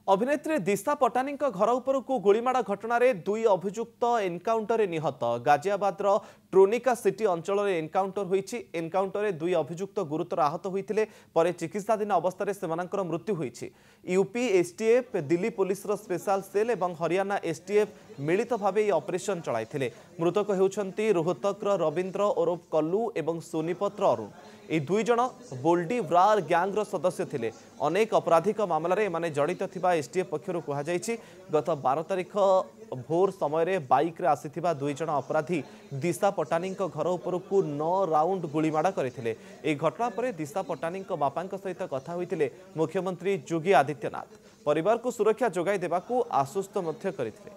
अभिनेत्री दिशा पटानी घर उपरकू गुलीमाड़ घटन दुई अभियुक्त एनकाउंटर निहत। गाजियाबाद ट्रोनिका सिटी अंचल एनकाउंटर होईछि। एनकाउंटर दुई अभियुक्त गुरुतर आहत होते पर चिकित्साधीन अवस्था से मृत्यु होईछि। UP STF, Delhi police special cell और हरियाणा एसटीएफ मिलित भाव यह ऑपरेशन चलाइथिले। मृतक हेउछंती रोहतकर रविंद्र ओरफ कल्लू और सोनीपत्र अरुण। ये दुई जन बोल्डी ब्रार गैंग्र सदस्य थिले। अनेक आपराधिक मामलें एमाने जड़ित थिबा एसटीएफ पक्षर कहुଯାଇଛି। गत 12 तारिख भोर समय बाइक रे आसीथिबा दुई जन अपराधी दिशा पटानी घर उपरकू 9 राउंड गुलीमाड़ करथिले। ए घटना पर दिशा पटानी बापा सहित कथा होइथिले मुख्यमंत्री योगी आदित्यनाथ। परिवार को सुरक्षा जोगाई देबाकू आश्वस्त मध्य करथिले।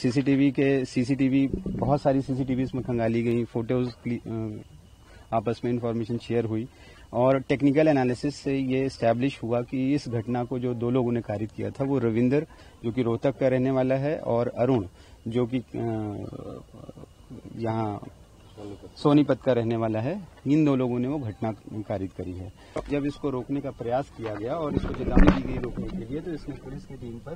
सीसीटीवी बहुत सारी सीसीटीवी इसमें खंगाली गई, फोटोज आपस में इंफॉर्मेशन शेयर हुई और टेक्निकल एनालिसिस से ये एस्टैब्लिश हुआ कि इस घटना को जो दो लोगों ने कारित किया था वो रविंदर जो कि रोहतक का रहने वाला है और अरुण जो कि यहाँ सोनीपत का रहने वाला है। इन दो लोगों ने वो घटना कारित करी है। जब इसको रोकने का प्रयास किया गया और इसको चेतावनी दी गई रोकने के लिए तो इसने पुलिस की टीम पर